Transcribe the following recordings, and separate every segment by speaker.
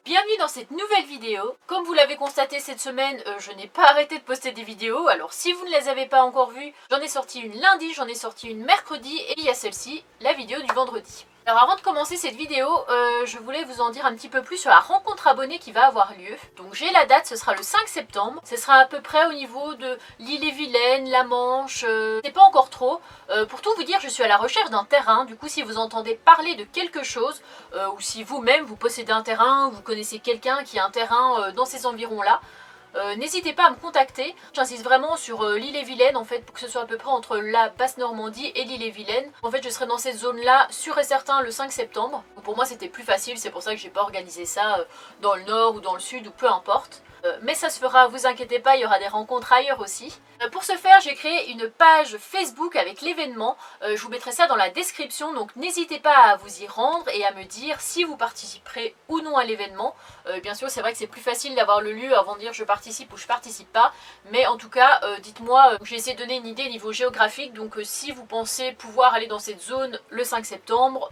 Speaker 1: Bienvenue dans cette nouvelle vidéo. Comme vous l'avez constaté cette semaine, je n'ai pas arrêté de poster des vidéos. Alors si vous ne les avez pas encore vues, j'en ai sorti une lundi, j'en ai sorti une mercredi et il y a celle-ci, la vidéo du vendredi. Alors avant de commencer cette vidéo, je voulais vous en dire un petit peu plus sur la rencontre abonnée qui va avoir lieu. Donc j'ai la date, ce sera le 5 septembre. Ce sera à peu près au niveau de l'Ille-et-Vilaine, la Manche, c'est pas encore trop. Pour tout vous dire, je suis à la recherche d'un terrain. Du coup, si vous entendez parler de quelque chose, ou si vous-même vous possédez un terrain, ou vous connaissez quelqu'un qui a un terrain dans ces environs-là, n'hésitez pas à me contacter. J'insiste vraiment sur l'Ille-et-Vilaine en fait, pour que ce soit à peu près entre la Basse-Normandie et l'Ille-et-Vilaine. En fait je serai dans cette zone là sûr et certain le 5 septembre. Donc, pour moi c'était plus facile, c'est pour ça que j'ai pas organisé ça dans le nord ou dans le sud ou peu importe. Mais ça se fera, vous inquiétez pas, il y aura des rencontres ailleurs aussi. Pour ce faire, j'ai créé une page Facebook avec l'événement. Je vous mettrai ça dans la description, donc n'hésitez pas à vous y rendre et à me dire si vous participerez ou non à l'événement. Bien sûr, c'est vrai que c'est plus facile d'avoir le lieu avant de dire je participe ou je participe pas. Mais en tout cas, dites-moi, je vais essayer de donner une idée niveau géographique. Donc si vous pensez pouvoir aller dans cette zone le 5 septembre,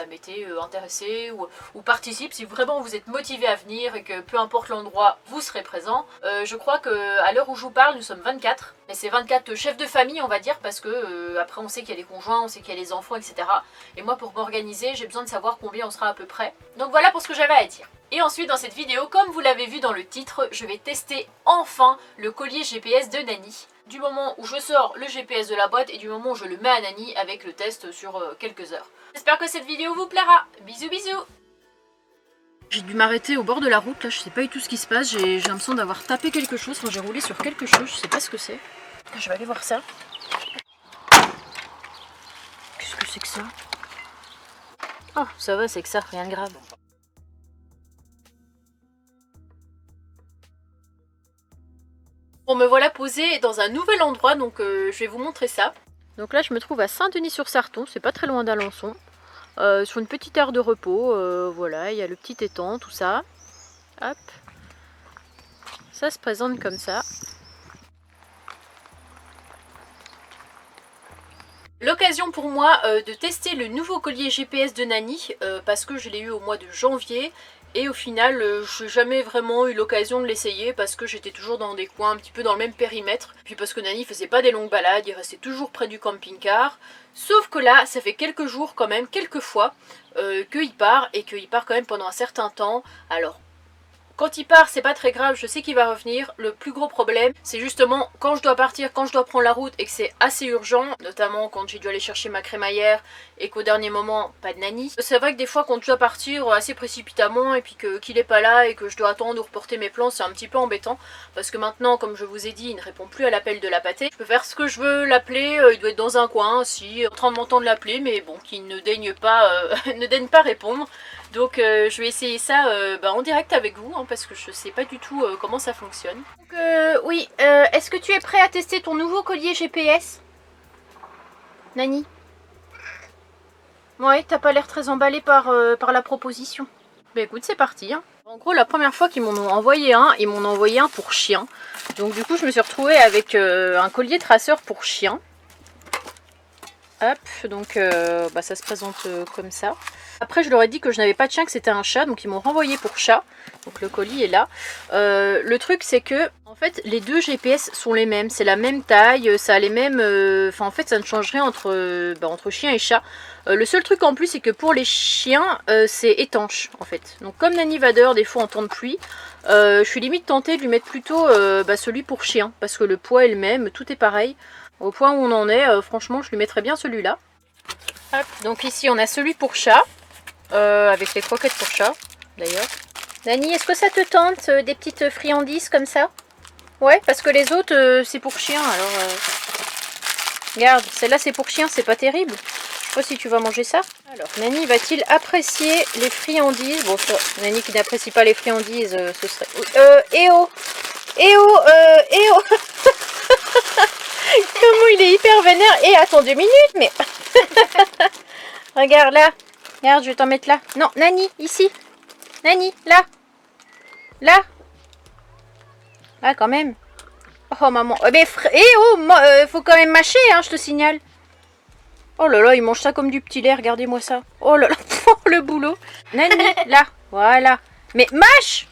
Speaker 1: mettez intéressé ou participe si vraiment vous êtes motivé à venir et que peu importe l'endroit, vous serez présent. Je crois qu'à l'heure où je vous parle, nous sommes 24. Mais c'est 24 chefs de famille, on va dire, parce que après on sait qu'il y a les conjoints, on sait qu'il y a les enfants, etc. Et moi, pour m'organiser, j'ai besoin de savoir combien on sera à peu près. Donc voilà pour ce que j'avais à dire. Et ensuite, dans cette vidéo, comme vous l'avez vu dans le titre, je vais tester enfin le collier GPS de Nani. Du moment où je sors le GPS de la boîte et du moment où je le mets à Nani avec le test sur quelques heures. J'espère que cette vidéo vous plaira. Bisous bisous. J'ai dû m'arrêter au bord de la route, là je sais pas du tout ce qui se passe, j'ai l'impression d'avoir tapé quelque chose, enfin j'ai roulé sur quelque chose, je sais pas ce que c'est. Je vais aller voir ça. Qu'est-ce que c'est que ça? Oh, ça va, c'est que ça, rien de grave. Bon, me voilà posée dans un nouvel endroit, donc je vais vous montrer ça. Donc là je me trouve à Saint-Denis-sur-Sarton, c'est pas très loin d'Alençon. Sur une petite aire de repos, voilà, il y a le petit étang, tout ça. Hop, ça se présente comme ça. L'occasion pour moi de tester le nouveau collier GPS de Nani, parce que je l'ai eu au mois de janvier. Et au final, je n'ai jamais vraiment eu l'occasion de l'essayer parce que j'étais toujours dans des coins un petit peu dans le même périmètre. Puis parce que Nani faisait pas des longues balades, il restait toujours près du camping-car. Sauf que là, ça fait quelques jours quand même, quelques fois, qu'il part et qu'il part quand même pendant un certain temps. Alors, quand il part, c'est pas très grave, je sais qu'il va revenir. Le plus gros problème, c'est justement quand je dois partir, quand je dois prendre la route et que c'est assez urgent, notamment quand j'ai dû aller chercher ma crémaillère et qu'au dernier moment, pas de Nani. C'est vrai que des fois, quand je dois partir assez précipitamment et puis qu'il est pas là et que je dois attendre ou reporter mes plans, c'est un petit peu embêtant. Parce que maintenant, comme je vous ai dit, il ne répond plus à l'appel de la pâtée. Je peux faire ce que je veux, l'appeler, il doit être dans un coin, si, en train de m'entendre l'appeler, mais bon, qu'il ne daigne pas, ne daigne pas répondre. Donc je vais essayer ça en direct avec vous, hein, parce que je sais pas du tout comment ça fonctionne. Donc oui, est-ce que tu es prêt à tester ton nouveau collier GPS, Nani? Ouais, t'as pas l'air très emballé par la proposition. Bah écoute, c'est parti. Hein. En gros, la première fois qu'ils m'en ont envoyé un, ils m'en ont envoyé un pour chien. Donc du coup, je me suis retrouvée avec un collier traceur pour chien. Hop, donc ça se présente comme ça. Après je leur ai dit que je n'avais pas de chien, que c'était un chat, donc ils m'ont renvoyé pour chat. Donc le colis est là. Le truc c'est que en fait les deux GPS sont les mêmes, c'est la même taille, ça a les mêmes... en fait ça ne change rien entre chien et chat. Le seul truc en plus c'est que pour les chiens c'est étanche en fait. Donc comme Nani va dehors des fois en temps de pluie, je suis limite tentée de lui mettre plutôt celui pour chien. Parce que le poids est le même, tout est pareil. Au point où on en est, franchement je lui mettrais bien celui-là. Donc ici on a celui pour chat. Avec les croquettes pour chat, d'ailleurs. Nani, est-ce que ça te tente des petites friandises comme ça? Ouais, parce que les autres, c'est pour chien, alors... Regarde, celle-là c'est pour chien, c'est pas terrible. Je sais pas si tu vas manger ça. Alors, Nani va-t-il apprécier les friandises? Bon, ça, Nani qui n'apprécie pas les friandises, ce serait... Comment il est hyper vénère. Et attends 2 minutes, mais... Regarde, là. Regarde, je vais t'en mettre là. Non, Nani, ici. Nani, là. Là. Là, quand même. Oh, maman. Faut quand même mâcher, hein, je te signale. Oh là là, il mange ça comme du petit lait, regardez-moi ça. Oh là là, le boulot. Nani, là. Voilà. Mais mâche!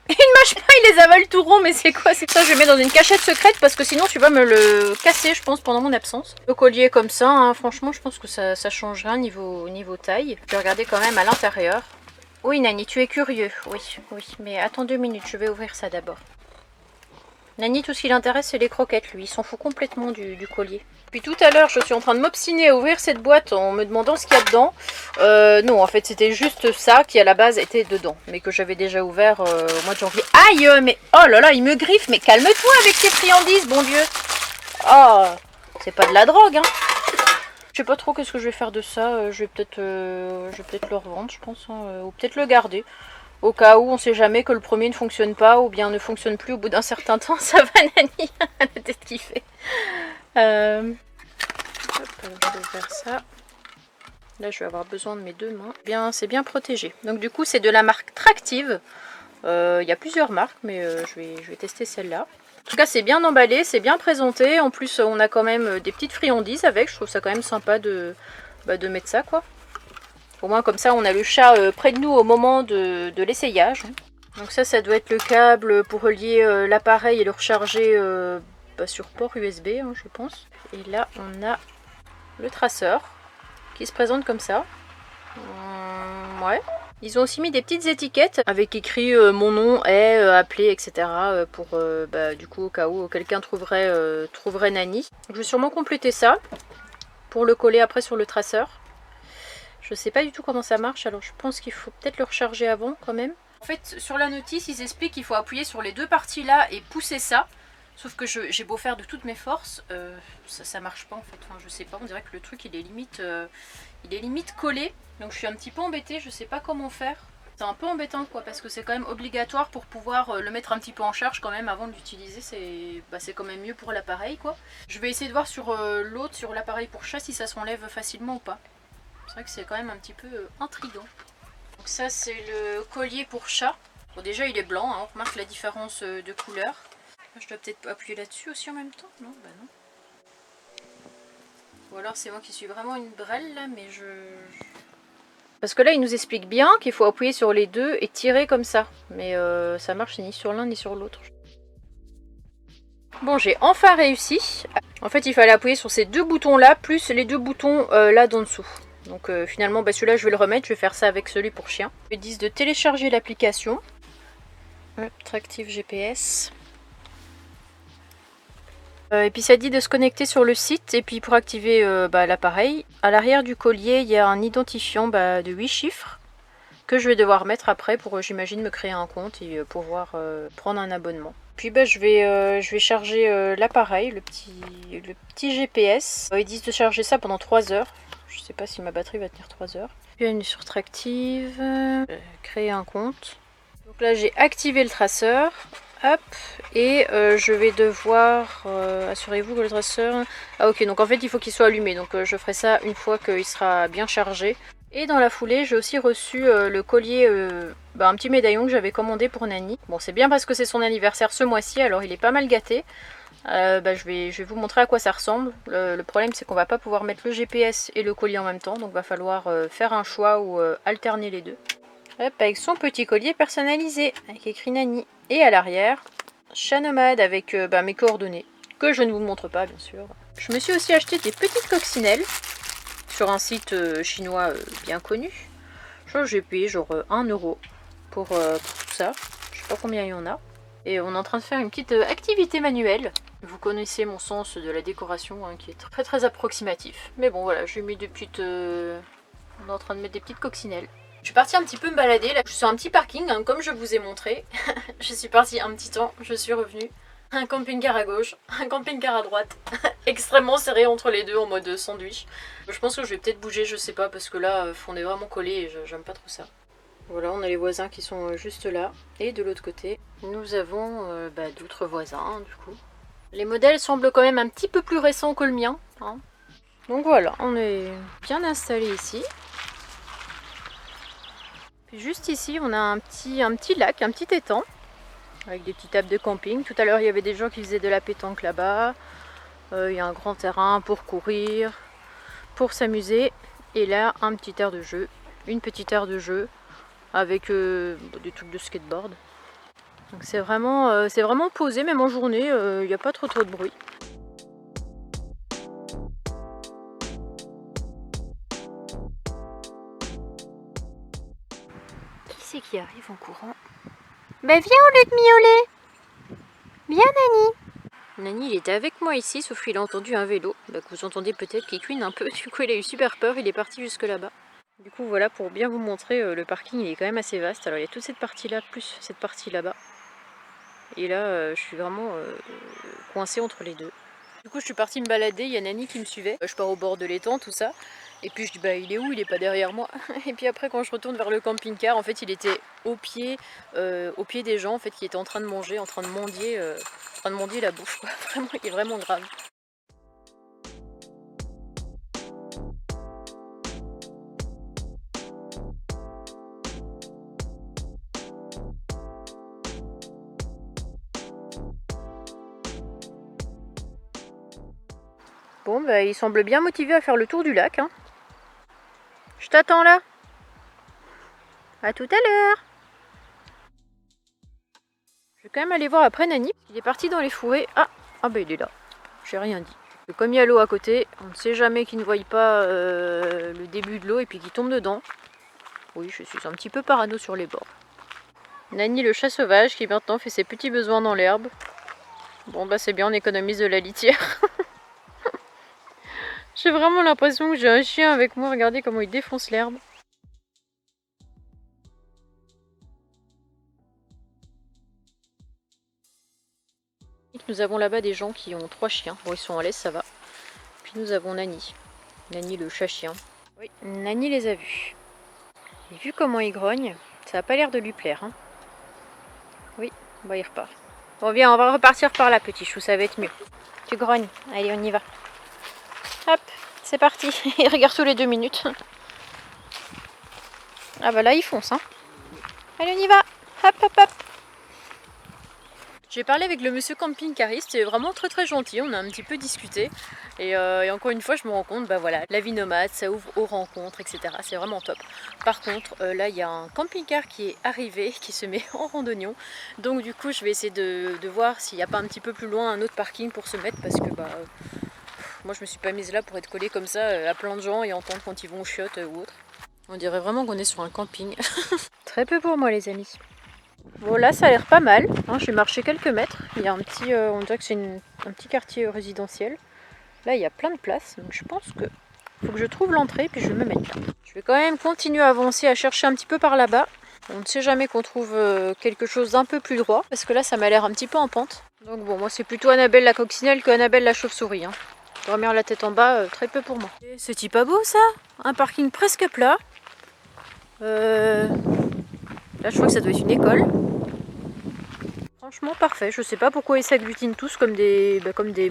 Speaker 1: Il ne mâche pas, il les avale tout rond, mais c'est quoi? C'est ça, je le mets dans une cachette secrète parce que sinon tu vas me le casser, je pense, pendant mon absence. Le collier comme ça, hein, franchement, je pense que ça change rien niveau taille. Je vais regarder quand même à l'intérieur. Oui, Nani, tu es curieux. Oui, oui, mais attends 2 minutes, je vais ouvrir ça d'abord. Nani, tout ce qui l'intéresse, c'est les croquettes, lui. Il s'en fout complètement du collier. Puis tout à l'heure, je suis en train de m'obstiner à ouvrir cette boîte en me demandant ce qu'il y a dedans. Non, en fait, c'était juste ça qui, à la base, était dedans. Mais que j'avais déjà ouvert au mois de janvier. Aïe, mais oh là là, il me griffe. Mais calme-toi avec tes friandises, bon Dieu. Oh, c'est pas de la drogue, hein. Je sais pas trop qu'est-ce que je vais faire de ça. Je vais peut-être le revendre, je pense. Hein, ou peut-être le garder. Au cas où, on sait jamais que le premier ne fonctionne pas ou bien ne fonctionne plus au bout d'un certain temps. Ça va, Nani? La tête qui fait. Hop, alors je vais ouvrir ça. Là, je vais avoir besoin de mes 2 mains. Bien, c'est bien protégé. Donc du coup, c'est de la marque Tractive. Il y a plusieurs marques, mais je vais tester celle-là. En tout cas, c'est bien emballé, c'est bien présenté. En plus, on a quand même des petites friandises avec. Je trouve ça quand même sympa de mettre ça, quoi. Au moins, comme ça, on a le chat près de nous au moment de l'essayage. Donc ça doit être le câble pour relier l'appareil et le recharger sur port USB, hein, je pense. Et là, on a le traceur qui se présente comme ça. Ouais. Ils ont aussi mis des petites étiquettes avec écrit mon nom est appelé, etc. Pour du coup au cas où quelqu'un trouverait Nani. Donc, je vais sûrement compléter ça pour le coller après sur le traceur. Je sais pas du tout comment ça marche, alors je pense qu'il faut peut-être le recharger avant quand même. En fait, sur la notice, ils expliquent qu'il faut appuyer sur les 2 parties là et pousser ça. Sauf que j'ai beau faire de toutes mes forces, ça marche pas en fait. Enfin, je sais pas, on dirait que le truc il est limite collé. Donc je suis un petit peu embêtée, je sais pas comment faire. C'est un peu embêtant quoi, parce que c'est quand même obligatoire pour pouvoir le mettre un petit peu en charge quand même avant de l'utiliser. C'est quand même mieux pour l'appareil quoi. Je vais essayer de voir sur l'autre, sur l'appareil pour chat, si ça s'enlève facilement ou pas. C'est vrai que c'est quand même un petit peu intriguant. Donc ça c'est le collier pour chat. Bon déjà il est blanc, hein, on remarque la différence de couleur. Je dois peut-être appuyer là-dessus aussi en même temps. Non, bah non. Ou alors c'est moi qui suis vraiment une brêle là, mais je... Parce que là il nous explique bien qu'il faut appuyer sur les 2 et tirer comme ça. Mais ça marche ni sur l'un ni sur l'autre. Bon, j'ai enfin réussi. En fait il fallait appuyer sur ces 2 boutons là, plus les 2 boutons là d'en dessous. Donc finalement celui-là je vais le remettre, je vais faire ça avec celui pour chien. Ils disent de télécharger l'application. Tractive GPS. Et puis ça dit de se connecter sur le site et puis pour activer l'appareil, à l'arrière du collier il y a un identifiant de 8 chiffres que je vais devoir mettre après pour j'imagine me créer un compte et pouvoir prendre un abonnement. Puis je vais charger l'appareil, le petit GPS. Ils disent de charger ça pendant 3 heures. Je sais pas si ma batterie va tenir 3 heures. Bienvenue sur Tractive, créer un compte. Donc là j'ai activé le traceur. Hop, et je vais devoir, assurez-vous que le traceur... Ah ok, donc en fait il faut qu'il soit allumé, donc je ferai ça une fois qu'il sera bien chargé. Et dans la foulée, j'ai aussi reçu le collier, un petit médaillon que j'avais commandé pour Nani. Bon, c'est bien parce que c'est son anniversaire ce mois-ci, alors il est pas mal gâté. Je vais vous montrer à quoi ça ressemble. Le problème c'est qu'on va pas pouvoir mettre le GPS et le collier en même temps, donc va falloir faire un choix ou alterner les deux. Hop, avec son petit collier personnalisé, avec écrit Nani. Et à l'arrière, chat nomade avec mes coordonnées, que je ne vous montre pas bien sûr. Je me suis aussi acheté des petites coccinelles sur un site chinois bien connu. Je crois que j'ai payé genre 1 € pour tout ça. Je sais pas combien il y en a. Et on est en train de faire une petite activité manuelle. Vous connaissez mon sens de la décoration hein, qui est très très approximatif. Mais bon voilà, j'ai mis des petites... On est en train de mettre des petites coccinelles. Je suis partie un petit peu me balader, là je suis sur un petit parking hein, comme je vous ai montré. Je suis partie un petit temps, je suis revenue. Un camping-car à gauche, un camping-car à droite. Extrêmement serré entre les deux en mode sandwich. Je pense que je vais peut-être bouger, je sais pas, parce que là on est vraiment collés et j'aime pas trop ça. Voilà, on a les voisins qui sont juste là. Et de l'autre côté, nous avons d'autres voisins hein, du coup. Les modèles semblent quand même un petit peu plus récents que le mien. Hein. Donc voilà, on est bien installé ici. Puis juste ici, on a un petit lac, un petit étang, avec des petites tables de camping. Tout à l'heure, il y avait des gens qui faisaient de la pétanque là-bas. Il y a un grand terrain pour courir, pour s'amuser. Et là, un petit aire de jeu, une petite aire de jeu, avec des trucs de skateboard. Donc c'est vraiment posé, même en journée, il n'y a pas trop de bruit. Qui c'est qui arrive en courant? Bah viens au lieu de miauler. Viens Nani. Nani il était avec moi ici, sauf qu'il a entendu un vélo, que vous entendez peut-être qui cuine un peu, du coup il a eu super peur, il est parti jusque là-bas. Du coup voilà, pour bien vous montrer, le parking il est quand même assez vaste, alors il y a toute cette partie là, plus cette partie là-bas. Et là je suis vraiment coincée entre les deux. Du coup je suis partie me balader, il y a Nani qui me suivait, je pars au bord de l'étang, tout ça. Et puis je dis bah il est où? Il est pas derrière moi. Et puis après quand je retourne vers le camping-car, en fait il était au pied des gens en fait qui étaient en train de manger, en train de mendier la bouffe quoi. Vraiment, il est vraiment grave. Bon bah il semble bien motivé à faire le tour du lac. Hein. Je t'attends là. À tout à l'heure. Je vais quand même aller voir après Nani. Il est parti dans les fourrés. Ah bah il est là. J'ai rien dit. Et comme il y a l'eau à côté, on ne sait jamais qu'il ne voie pas le début de l'eau et puis qu'il tombe dedans. Oui, je suis un petit peu parano sur les bords. Nani le chat sauvage qui maintenant fait ses petits besoins dans l'herbe. Bon bah c'est bien, on économise de la litière. J'ai vraiment l'impression que j'ai un chien avec moi. Regardez comment il défonce l'herbe. Nous avons là-bas des gens qui ont 3 chiens. Bon, ils sont en laisse, ça va. Puis nous avons Nani. Nani le chat-chien. Oui, Nani les a vus. Et vu comment il grogne, ça n'a pas l'air de lui plaire. Hein. Oui, bah il repart. Bon, viens, on va repartir par là, petit chou, ça va être mieux. Tu grognes. Allez, on y va. Hop, c'est parti. Il regarde tous les 2 minutes. Ah bah là, il fonce. Hein. Allez, on y va. Hop, hop, hop. J'ai parlé avec le monsieur camping-cariste, c'est vraiment très gentil, on a un petit peu discuté. Et encore une fois, je me rends compte, bah voilà, la vie nomade, ça ouvre aux rencontres, etc. C'est vraiment top. Par contre, là, il y a un camping-car qui est arrivé, qui se met en randonnion. Donc du coup, je vais essayer de voir s'il n'y a pas un petit peu plus loin un autre parking pour se mettre, parce que moi, je me suis pas mise là pour être collée comme ça à plein de gens et entendre quand ils vont aux chiottes ou autre. On dirait vraiment qu'on est sur un camping. Très peu pour moi, les amis. Bon là ça a l'air pas mal, hein, j'ai marché quelques mètres, il y a un petit, on dirait que c'est un petit quartier résidentiel. Là il y a plein de places, donc je pense que faut que je trouve l'entrée puis je vais me mettre là. Je vais quand même continuer à avancer, à chercher un petit peu par là-bas. On ne sait jamais qu'on trouve quelque chose d'un peu plus droit, parce que là ça m'a l'air un petit peu en pente. Donc bon, moi c'est plutôt Annabelle la coccinelle que Annabelle la chauve-souris. Hein. Dormir la tête en bas, très peu pour moi. C'est pas beau ça? Un parking presque plat. Là je crois que ça doit être une école. Franchement parfait, je sais pas pourquoi ils s'agglutinent tous comme des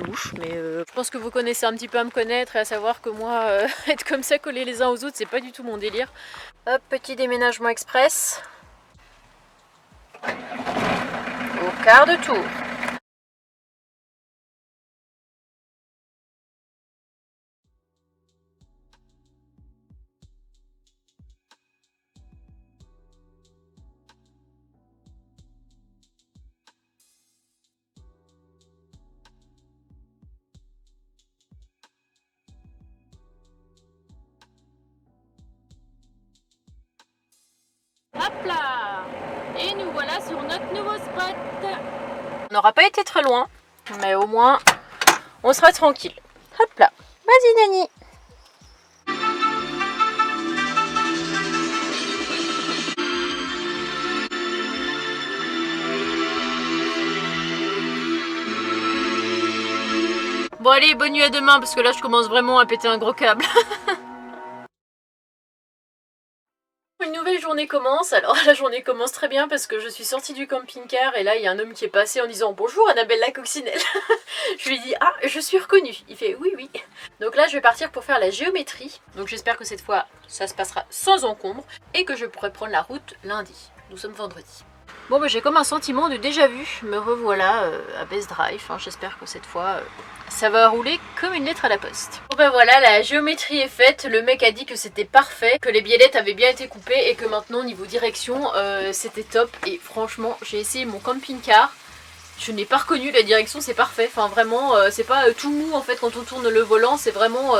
Speaker 1: mouches, mais je pense que vous connaissez un petit peu à me connaître et à savoir que moi, être comme ça collés les uns aux autres, c'est pas du tout mon délire. Hop, petit déménagement express. Au quart de tour. Hop là! Et nous voilà sur notre nouveau spot. On n'aura pas été très loin, mais au moins on sera tranquille. Hop là! Vas-y Nani! Bon allez, bonne nuit à demain parce que là je commence vraiment à péter un gros câble. Une nouvelle journée commence, alors la journée commence très bien parce que je suis sortie du camping-car et là il y a un homme qui est passé en disant bonjour Annabelle la coccinelle. Je lui dis ah je suis reconnue, il fait oui oui. Donc là je vais partir pour faire la géométrie, donc j'espère que cette fois ça se passera sans encombre et que je pourrai prendre la route lundi. Nous sommes vendredi. Bon bah j'ai comme un sentiment de déjà vu, me revoilà à Best Drive, hein, j'espère que cette fois ça va rouler comme une lettre à la poste. Bon ben voilà, la géométrie est faite, le mec a dit que c'était parfait, que les biellettes avaient bien été coupées et que maintenant niveau direction c'était top. Et franchement j'ai essayé mon camping-car, je n'ai pas reconnu la direction, c'est parfait, enfin vraiment c'est pas tout mou en fait quand on tourne le volant, c'est vraiment...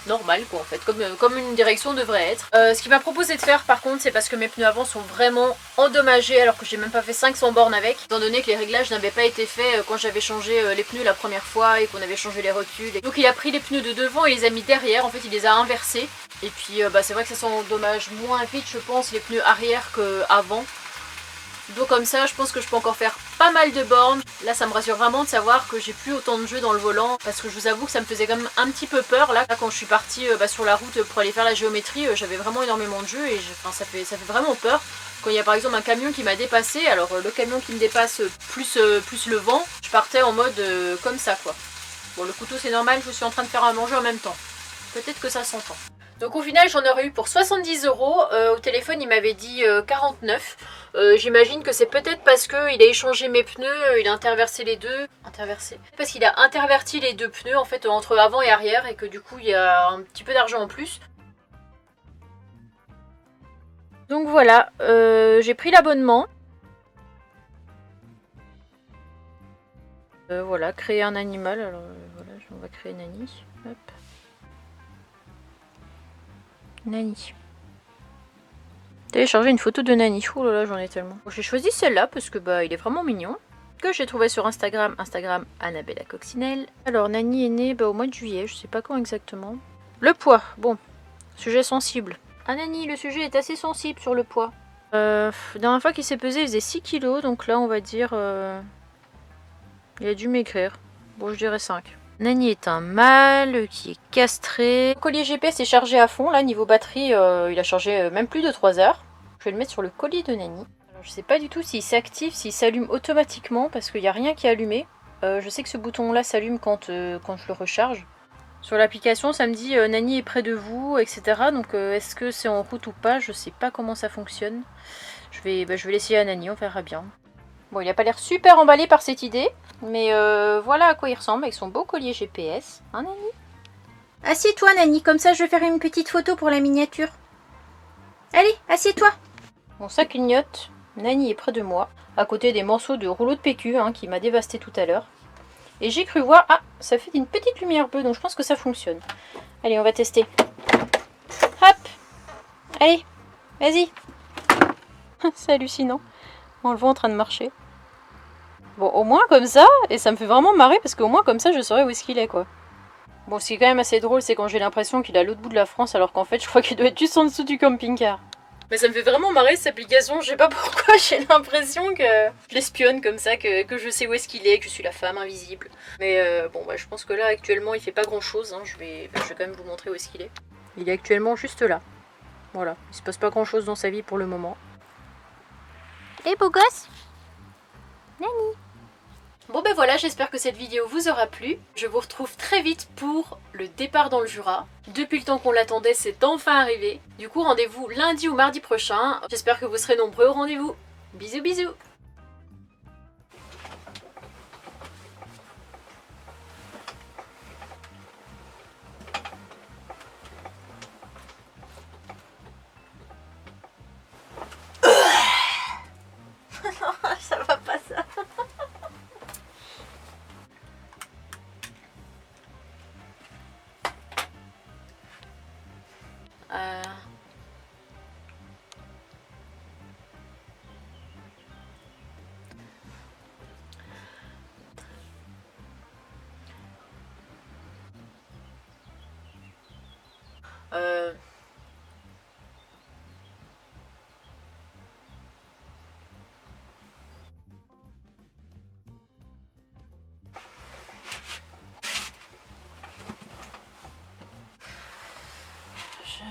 Speaker 1: normal quoi en fait, comme une direction devrait être. Ce qu'il m'a proposé de faire par contre, c'est parce que mes pneus avant sont vraiment endommagés alors que j'ai même pas fait 500 bornes avec, étant donné que les réglages n'avaient pas été faits quand j'avais changé les pneus la première fois et qu'on avait changé les rotules. Donc il a pris les pneus de devant et les a mis derrière, en fait il les a inversés. Et puis c'est vrai que ça s'endommage moins vite je pense les pneus arrière qu'avant. Donc comme ça je pense que je peux encore faire pas mal de bornes. Là ça me rassure vraiment de savoir que j'ai plus autant de jeu dans le volant, parce que je vous avoue que ça me faisait quand même un petit peu peur là quand je suis partie sur la route pour aller faire la géométrie. J'avais vraiment énormément de jeu et ça fait vraiment peur. Quand il y a par exemple un camion qui m'a dépassé, alors le camion qui me dépasse plus le vent, je partais en mode comme ça quoi. Bon le couteau c'est normal, je suis en train de faire à manger en même temps. Peut-être que ça s'entend. Donc au final j'en aurais eu pour 70 €, au téléphone il m'avait dit 49. J'imagine que c'est peut-être parce qu'il a échangé mes pneus, il a interversé les deux. Parce qu'il a interverti les deux pneus en fait entre avant et arrière et que du coup il y a un petit peu d'argent en plus. Donc voilà, j'ai pris l'abonnement. Voilà, créer un animal, alors voilà, on va créer Nani. Hop. Nani. Télécharger une photo de Nani. Oh là là, j'en ai tellement. Bon, j'ai choisi celle-là parce que il est vraiment mignon. Que j'ai trouvé sur Instagram. Instagram Annabella Coccinelle. Alors, Nani est née au mois de juillet. Je sais pas quand exactement. Le poids. Bon, sujet sensible. Ah Nani, le sujet est assez sensible sur le poids. La dernière fois qu'il s'est pesé, il faisait 6 kilos. Donc là, on va dire... il a dû maigrir. Bon, je dirais 5. Nani est un mâle qui est castré. Le collier GPS est chargé à fond. Là, niveau batterie, il a chargé même plus de 3 heures. Je vais le mettre sur le collier de Nani. Alors, je sais pas du tout s'il s'active, s'il s'allume automatiquement, parce qu'il n'y a rien qui est allumé. Je sais que ce bouton-là s'allume quand je le recharge. Sur l'application, ça me dit Nani est près de vous, etc. Donc, est-ce que c'est en route ou pas? Je sais pas comment ça fonctionne. Je vais l'essayer à Nani, on verra bien. Bon, il n'a pas l'air super emballé par cette idée, mais voilà à quoi il ressemble avec son beau collier GPS. Hein, Nani? Assieds-toi, Nani, comme ça je vais faire une petite photo pour la miniature. Allez, assieds-toi. Bon, ça clignote. Nani est près de moi, à côté des morceaux de rouleau de PQ qui m'a dévasté tout à l'heure. Et j'ai cru voir... Ah, ça fait une petite lumière bleue, donc je pense que ça fonctionne. Allez, on va tester. Hop. Allez, vas-y. C'est hallucinant. On le voit en train de marcher. Bon, au moins comme ça, et ça me fait vraiment marrer parce qu'au moins comme ça je saurais où est-ce qu'il est quoi. Bon, ce qui est quand même assez drôle, c'est quand j'ai l'impression qu'il est à l'autre bout de la France alors qu'en fait je crois qu'il doit être juste en dessous du camping-car. Mais ça me fait vraiment marrer cette application, je sais pas pourquoi, j'ai l'impression que je l'espionne comme ça, que je sais où est-ce qu'il est, que je suis la femme invisible. Mais je pense que là actuellement il fait pas grand chose, hein. Je vais quand même vous montrer où est-ce qu'il est. Il est actuellement juste là. Voilà, il se passe pas grand chose dans sa vie pour le moment. Et beau gosse Nani. Bon voilà, j'espère que cette vidéo vous aura plu. Je vous retrouve très vite pour le départ dans le Jura. Depuis le temps qu'on l'attendait, c'est enfin arrivé. Du coup, rendez-vous lundi ou mardi prochain. J'espère que vous serez nombreux au rendez-vous. Bisous bisous. Ça va pas ça.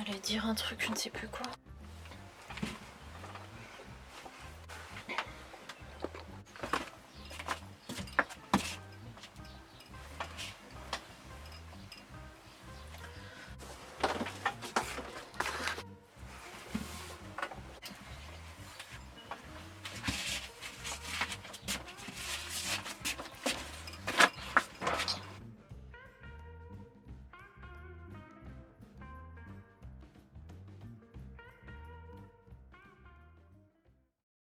Speaker 1: J'allais dire un truc, je ne sais plus quoi.